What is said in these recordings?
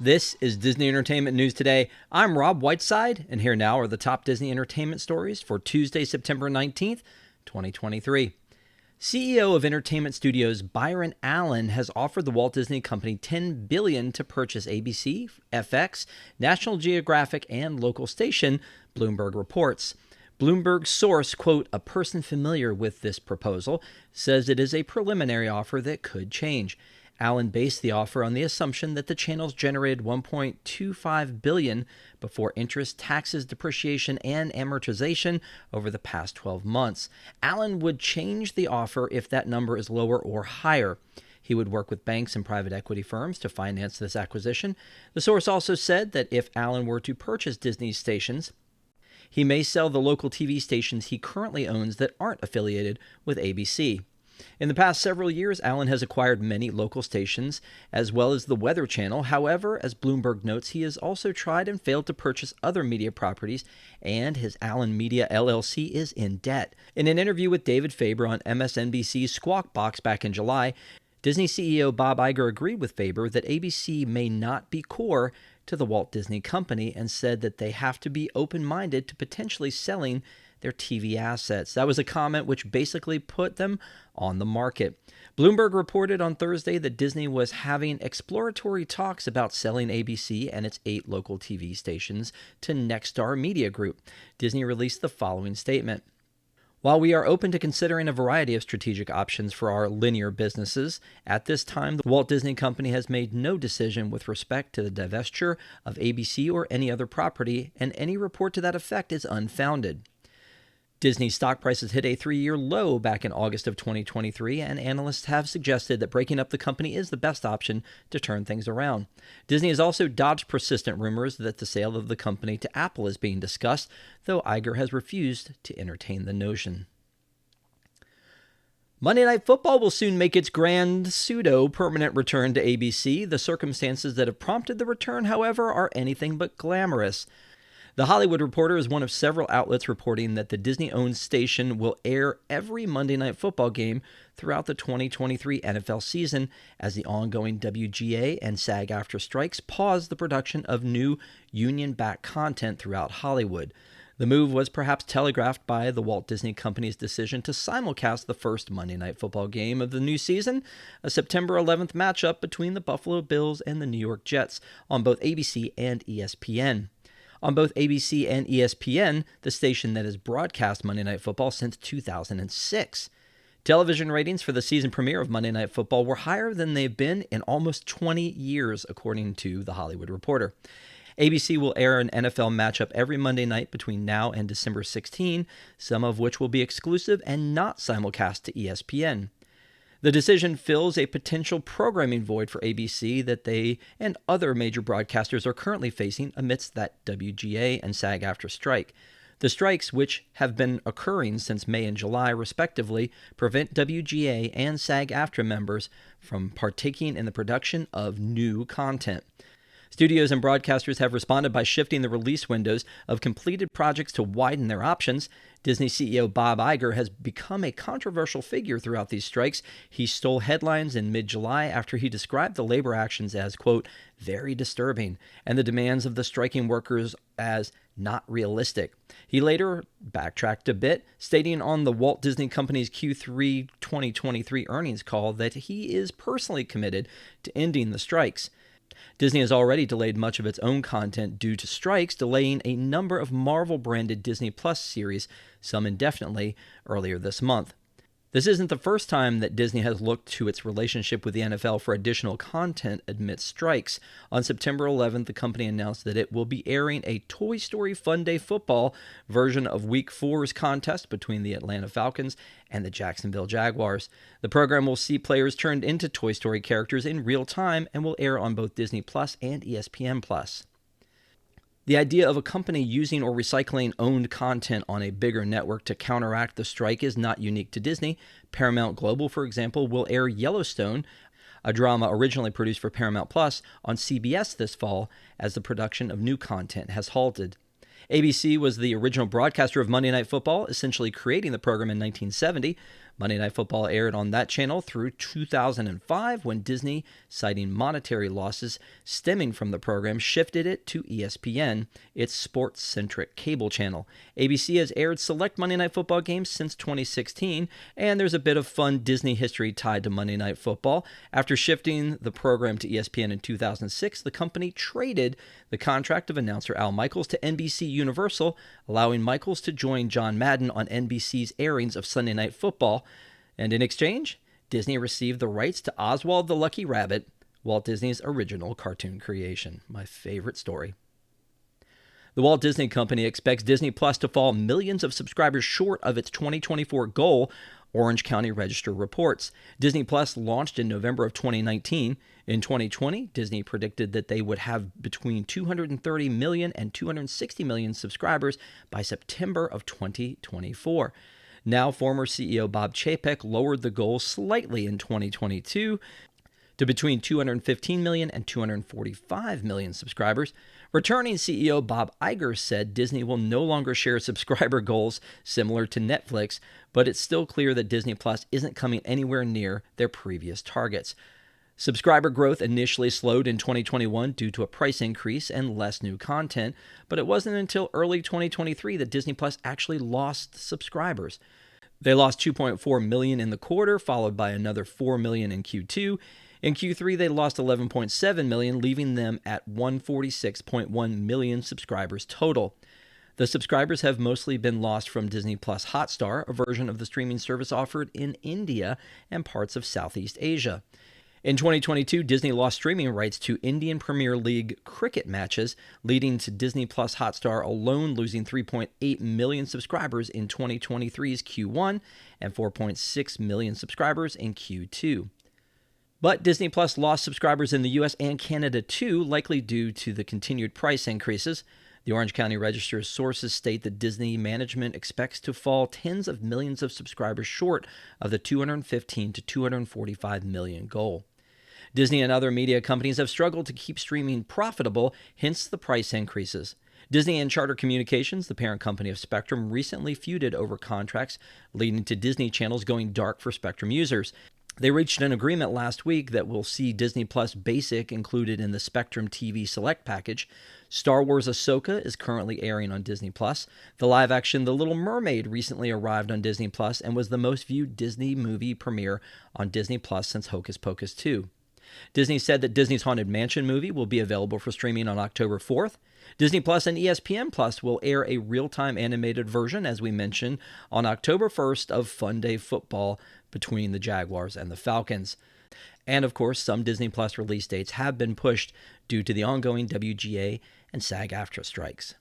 This is Disney Entertainment News Today. I'm Rob Whiteside, and here now are the top Disney entertainment stories for Tuesday, September 19th, 2023. CEO of Entertainment Studios Byron Allen has offered the Walt Disney Company $10 billion to purchase ABC, FX, National Geographic, and local station, Bloomberg reports. Bloomberg's source, quote, a person familiar with this proposal, says it is a preliminary offer that could change. Allen based the offer on the assumption that the channels generated $1.25 billion before interest, taxes, depreciation, and amortization over the past 12 months. Allen would change the offer if that number is lower or higher. He would work with banks and private equity firms to finance this acquisition. The source also said that if Allen were to purchase Disney's stations, he may sell the local TV stations he currently owns that aren't affiliated with ABC. In the past several years, Allen has acquired many local stations, as well as the Weather Channel. However, as Bloomberg notes, he has also tried and failed to purchase other media properties, and his Allen Media LLC is in debt. In an interview with David Faber on MSNBC's Squawk Box back in July, Disney CEO Bob Iger agreed with Faber that ABC may not be core to the Walt Disney Company and said that they have to be open-minded to potentially selling their TV assets. That was a comment which basically put them on the market. Bloomberg reported on Thursday that Disney was having exploratory talks about selling ABC and its 8 local TV stations to Nexstar Media Group. Disney released the following statement. While we are open to considering a variety of strategic options for our linear businesses, at this time, the Walt Disney Company has made no decision with respect to the divestiture of ABC or any other property, and any report to that effect is unfounded. Disney's stock prices hit a 3-year low back in August of 2023, and analysts have suggested that breaking up the company is the best option to turn things around. Disney has also dodged persistent rumors that the sale of the company to Apple is being discussed, though Iger has refused to entertain the notion. Monday Night Football will soon make its grand pseudo-permanent return to ABC. The circumstances that have prompted the return, however, are anything but glamorous. The Hollywood Reporter is one of several outlets reporting that the Disney-owned station will air every Monday Night Football game throughout the 2023 NFL season as the ongoing WGA and SAG-AFTRA strikes pause the production of new union-backed content throughout Hollywood. The move was perhaps telegraphed by the Walt Disney Company's decision to simulcast the first Monday Night Football game of the new season, a September 11th matchup between the Buffalo Bills and the New York Jets on both ABC and ESPN. On both ABC and ESPN, the station that has broadcast Monday Night Football since 2006. Television ratings for the season premiere of Monday Night Football were higher than they've been in almost 20 years, according to The Hollywood Reporter. ABC will air an NFL matchup every Monday night between now and December 16, some of which will be exclusive and not simulcast to ESPN. The decision fills a potential programming void for ABC that they and other major broadcasters are currently facing amidst that WGA and SAG-AFTRA strike. The strikes, which have been occurring since May and July, respectively, prevent WGA and SAG-AFTRA members from partaking in the production of new content. Studios and broadcasters have responded by shifting the release windows of completed projects to widen their options. Disney CEO Bob Iger has become a controversial figure throughout these strikes. He stole headlines in mid-July after he described the labor actions as, quote, very disturbing, and the demands of the striking workers as not realistic. He later backtracked a bit, stating on the Walt Disney Company's Q3 2023 earnings call that he is personally committed to ending the strikes. Disney has already delayed much of its own content due to strikes, delaying a number of Marvel-branded Disney Plus series, some indefinitely, earlier this month. This isn't the first time that Disney has looked to its relationship with the NFL for additional content amidst strikes. On September 11th, the company announced that it will be airing a Toy Story Fun Day Football version of Week 4's contest between the Atlanta Falcons and the Jacksonville Jaguars. The program will see players turned into Toy Story characters in real time and will air on both Disney Plus and ESPN Plus. The idea of a company using or recycling owned content on a bigger network to counteract the strike is not unique to Disney. Paramount Global, for example, will air Yellowstone, a drama originally produced for Paramount Plus, on CBS this fall as the production of new content has halted. ABC was the original broadcaster of Monday Night Football, essentially creating the program in 1970. Monday Night Football aired on that channel through 2005 when Disney, citing monetary losses stemming from the program, shifted it to ESPN, its sports-centric cable channel. ABC has aired select Monday Night Football games since 2016, and there's a bit of fun Disney history tied to Monday Night Football. After shifting the program to ESPN in 2006, the company traded the contract of announcer Al Michaels to NBC Universal, allowing Michaels to join John Madden on NBC's airings of Sunday Night Football. And in exchange, Disney received the rights to Oswald the Lucky Rabbit, Walt Disney's original cartoon creation. My favorite story. The Walt Disney Company expects Disney Plus to fall millions of subscribers short of its 2024 goal, Orange County Register reports. Disney Plus launched in November of 2019. In 2020, Disney predicted that they would have between 230 million and 260 million subscribers by September of 2024. Now, former CEO Bob Chapek lowered the goal slightly in 2022 to between 215 million and 245 million subscribers. Returning CEO Bob Iger said Disney will no longer share subscriber goals similar to Netflix, but it's still clear that Disney Plus isn't coming anywhere near their previous targets. Subscriber growth initially slowed in 2021 due to a price increase and less new content, but it wasn't until early 2023 that Disney Plus actually lost subscribers. They lost 2.4 million in the quarter, followed by another 4 million in Q2. In Q3, they lost 11.7 million, leaving them at 146.1 million subscribers total. The subscribers have mostly been lost from Disney Plus Hotstar, a version of the streaming service offered in India and parts of Southeast Asia. In 2022, Disney lost streaming rights to Indian Premier League cricket matches, leading to Disney Plus Hotstar alone losing 3.8 million subscribers in 2023's Q1 and 4.6 million subscribers in Q2. But Disney Plus lost subscribers in the US and Canada too, likely due to the continued price increases. The Orange County Register's sources state that Disney management expects to fall tens of millions of subscribers short of the 215 to 245 million goal. Disney and other media companies have struggled to keep streaming profitable, hence the price increases. Disney and Charter Communications, the parent company of Spectrum, recently feuded over contracts, leading to Disney channels going dark for Spectrum users. They reached an agreement last week that will see Disney Plus Basic included in the Spectrum TV Select package. Star Wars Ahsoka is currently airing on Disney Plus. The live-action The Little Mermaid recently arrived on Disney Plus and was the most viewed Disney movie premiere on Disney Plus since Hocus Pocus 2. Disney said that Disney's Haunted Mansion movie will be available for streaming on October 4th. Disney Plus and ESPN Plus will air a real-time animated version, as we mentioned, on October 1st of Fun Day Football between the Jaguars and the Falcons. And of course, some Disney Plus release dates have been pushed due to the ongoing WGA and SAG-AFTRA strikes.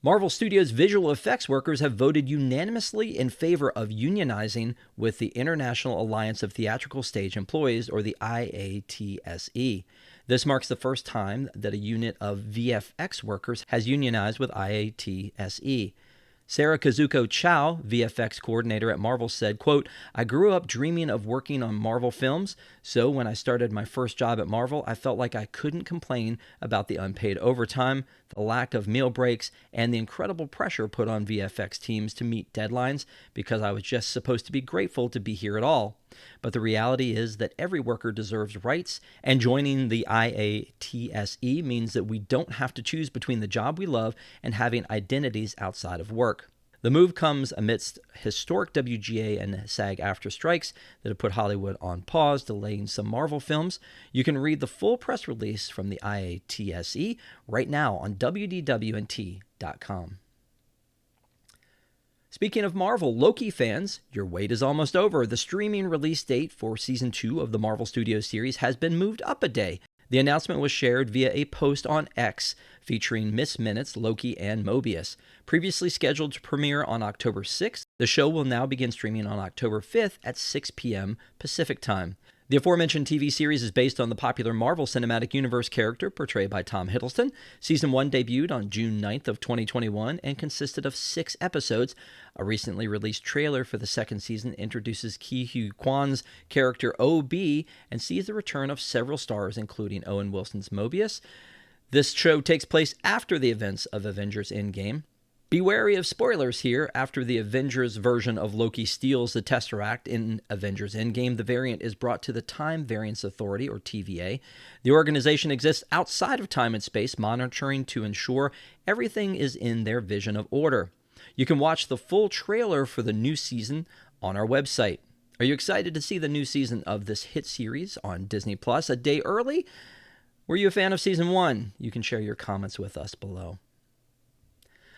Marvel Studios' visual effects workers have voted unanimously in favor of unionizing with the International Alliance of Theatrical Stage Employees, or the IATSE. This marks the first time that a unit of VFX workers has unionized with IATSE. Sarah Kazuko Chow, VFX coordinator at Marvel, said, quote, "I grew up dreaming of working on Marvel films, so when I started my first job at Marvel, I felt like I couldn't complain about the unpaid overtime, the lack of meal breaks, and the incredible pressure put on VFX teams to meet deadlines because I was just supposed to be grateful to be here at all. But the reality is that every worker deserves rights, and joining the IATSE means that we don't have to choose between the job we love and having identities outside of work." The move comes amidst historic WGA and SAG-AFTRA strikes that have put Hollywood on pause, delaying some Marvel films. You can read the full press release from the IATSE right now on WDWNT.com. Speaking of Marvel, Loki fans, your wait is almost over. The streaming release date for Season 2 of the Marvel Studios series has been moved up a day. The announcement was shared via a post on X featuring Miss Minutes, Loki, and Mobius. Previously scheduled to premiere on October 6th, the show will now begin streaming on October 5th at 6 p.m. Pacific Time. The aforementioned TV series is based on the popular Marvel Cinematic Universe character portrayed by Tom Hiddleston. Season 1 debuted on June 9th of 2021 and consisted of 6 episodes. A recently released trailer for the second season introduces Ki Hu Kwan's character O.B. and sees the return of several stars, including Owen Wilson's Mobius. This show takes place after the events of Avengers Endgame. Be wary of spoilers here. After the Avengers version of Loki steals the Tesseract in Avengers Endgame, the variant is brought to the Time Variance Authority, or TVA. The organization exists outside of time and space, monitoring to ensure everything is in their vision of order. You can watch the full trailer for the new season on our website. Are you excited to see the new season of this hit series on Disney Plus a day early? Were you a fan of Season 1? You can share your comments with us below.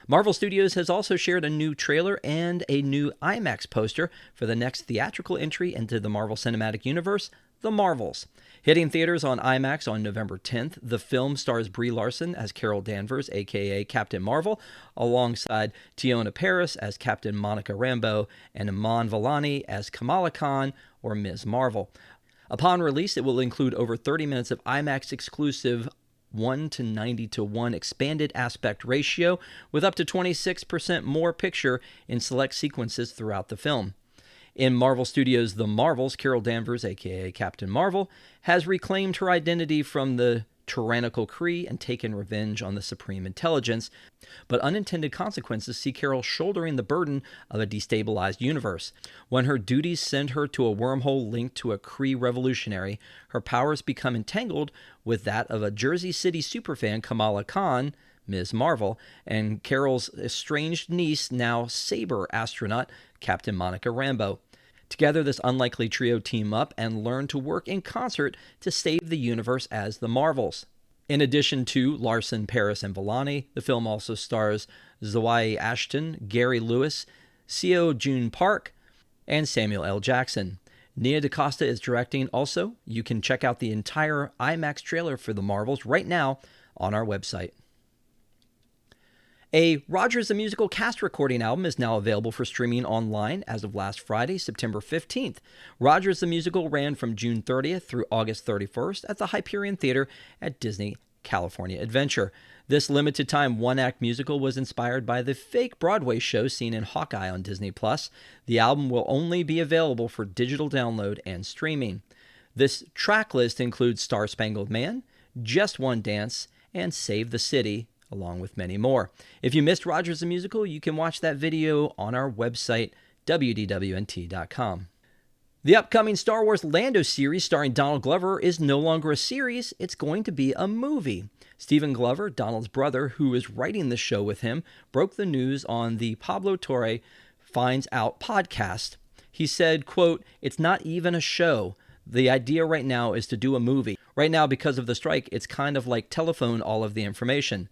Marvel Studios has also shared a new trailer and a new IMAX poster for the next theatrical entry into the Marvel Cinematic Universe, The Marvels. Hitting theaters on IMAX on November 10th, the film stars Brie Larson as Carol Danvers, a.k.a. Captain Marvel, alongside Teyonah Parris as Captain Monica Rambeau and Iman Vellani as Kamala Khan, or Ms. Marvel. Upon release, it will include over 30 minutes of IMAX-exclusive 1:90:1 expanded aspect ratio with up to 26% more picture in select sequences throughout the film. In Marvel Studios' The Marvels, Carol Danvers, aka Captain Marvel, has reclaimed her identity from the tyrannical Kree and taken revenge on the Supreme Intelligence, but unintended consequences see Carol shouldering the burden of a destabilized universe. When her duties send her to a wormhole linked to a Kree revolutionary, her powers become entangled with that of a Jersey City superfan, Kamala Khan, Ms. Marvel, and Carol's estranged niece, now Saber astronaut, Captain Monica Rambeau. Together, this unlikely trio team up and learn to work in concert to save the universe as the Marvels. In addition to Larson, Parris, and Vellani, the film also stars Zawe Ashton, Gary Lewis, Seo Joon Park, and Samuel L. Jackson. Nia DaCosta is directing also. You can check out the entire IMAX trailer for The Marvels right now on our website. A Rogers the Musical cast recording album is now available for streaming online as of last Friday, September 15th. Rogers the Musical ran from June 30th through August 31st at the Hyperion Theater at Disney California Adventure. This limited-time one-act musical was inspired by the fake Broadway show seen in Hawkeye on Disney+. The album will only be available for digital download and streaming. This track list includes Star Spangled Man, Just One Dance, and Save the City, along with many more. If you missed Rogers the Musical, you can watch that video on our website, WDWNT.com. The upcoming Star Wars Lando series starring Donald Glover is no longer a series, it's going to be a movie. Stephen Glover, Donald's brother, who is writing the show with him, broke the news on the Pablo Torre Finds Out podcast. He said, quote, "It's not even a show. The idea right now is to do a movie. Right now, because of the strike, it's kind of like telephone all of the information."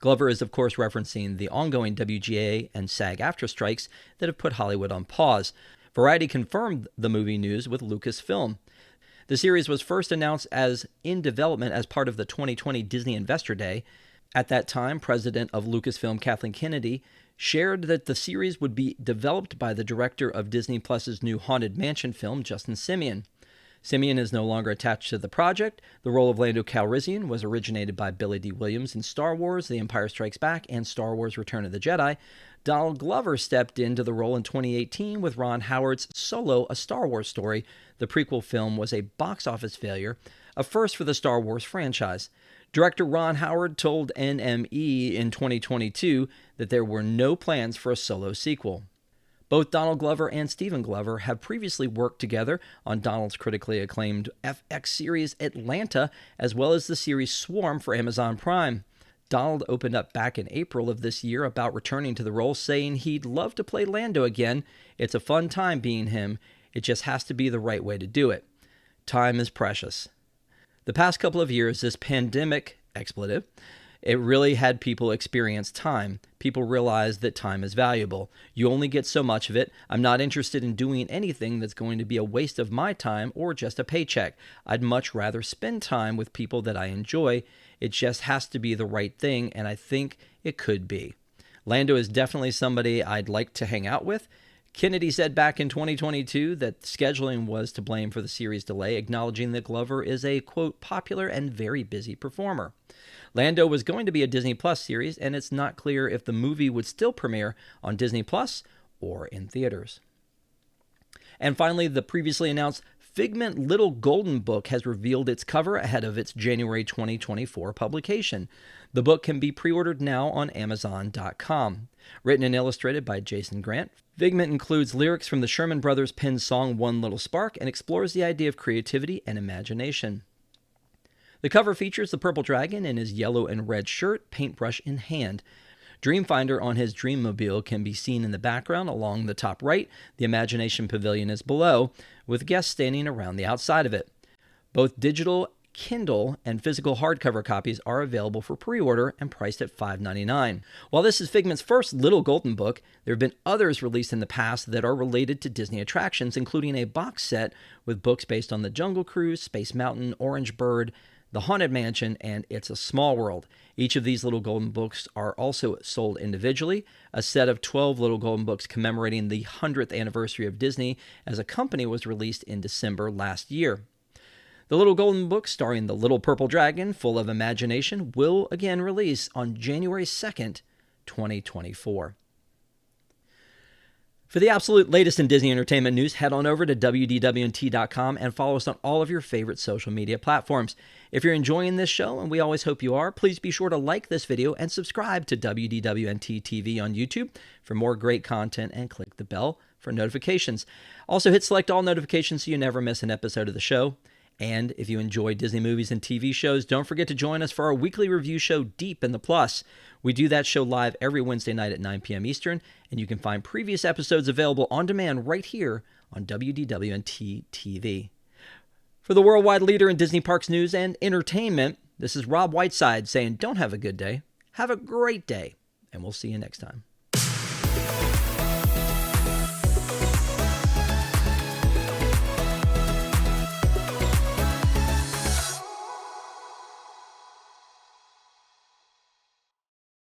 Glover is, of course, referencing the ongoing WGA and SAG-AFTRA strikes that have put Hollywood on pause. Variety confirmed the movie news with Lucasfilm. The series was first announced as in development as part of the 2020 Disney Investor Day. At that time, president of Lucasfilm, Kathleen Kennedy, shared that the series would be developed by the director of Disney Plus's new Haunted Mansion film, Justin Simien. Simien is no longer attached to the project. The role of Lando Calrissian was originated by Billy D. Williams in Star Wars, The Empire Strikes Back, and Star Wars Return of the Jedi. Donald Glover stepped into the role in 2018 with Ron Howard's Solo, A Star Wars Story. The prequel film was a box office failure, a first for the Star Wars franchise. Director Ron Howard told NME in 2022 that there were no plans for a Solo sequel. Both Donald Glover and Stephen Glover have previously worked together on Donald's critically acclaimed FX series Atlanta, as well as the series Swarm for Amazon Prime. Donald opened up back in April of this year about returning to the role, saying he'd love to play Lando again. It's a fun time being him. It just has to be the right way to do it. Time is precious. The past couple of years, this pandemic, expletive, it really had people experience time. People realize that time is valuable. You only get so much of it. I'm not interested in doing anything that's going to be a waste of my time or just a paycheck. I'd much rather spend time with people that I enjoy. It just has to be the right thing, and I think it could be. Lando is definitely somebody I'd like to hang out with. Kennedy said back in 2022 that scheduling was to blame for the series delay, acknowledging that Glover is a, quote, popular and very busy performer. Lando was going to be a Disney Plus series, and it's not clear if the movie would still premiere on Disney Plus or in theaters. And finally, the previously announced Figment Little Golden Book has revealed its cover ahead of its January 2024 publication. The book can be pre-ordered now on Amazon.com. Written and illustrated by Jason Grant, Figment includes lyrics from the Sherman Brothers' penned song One Little Spark and explores the idea of creativity and imagination. The cover features the purple dragon in his yellow and red shirt, paintbrush in hand. Dreamfinder on his Dreammobile can be seen in the background along the top right. The Imagination Pavilion is below, with guests standing around the outside of it. Both digital, Kindle, and physical hardcover copies are available for pre-order and priced at $5.99. While this is Figment's first Little Golden Book, there have been others released in the past that are related to Disney attractions, including a box set with books based on The Jungle Cruise, Space Mountain, Orange Bird, The Haunted Mansion, and It's a Small World. Each of these Little Golden Books are also sold individually. A set of 12 Little Golden Books commemorating the 100th anniversary of Disney as a company was released in December last year. The Little Golden Book, starring the Little Purple Dragon, full of imagination, will again release on January 2nd, 2024. For the absolute latest in Disney entertainment news, head on over to WDWNT.com and follow us on all of your favorite social media platforms. If you're enjoying this show, and we always hope you are, please be sure to like this video and subscribe to WDWNT TV on YouTube for more great content and click the bell for notifications. Also hit select all notifications so you never miss an episode of the show. And if you enjoy Disney movies and TV shows, don't forget to join us for our weekly review show, Deep in the Plus. We do that show live every Wednesday night at 9 p.m. Eastern, and you can find previous episodes available on demand right here on WDWNT TV. For the worldwide leader in Disney parks news and entertainment, this is Rob Whiteside saying don't have a good day, have a great day, and we'll see you next time.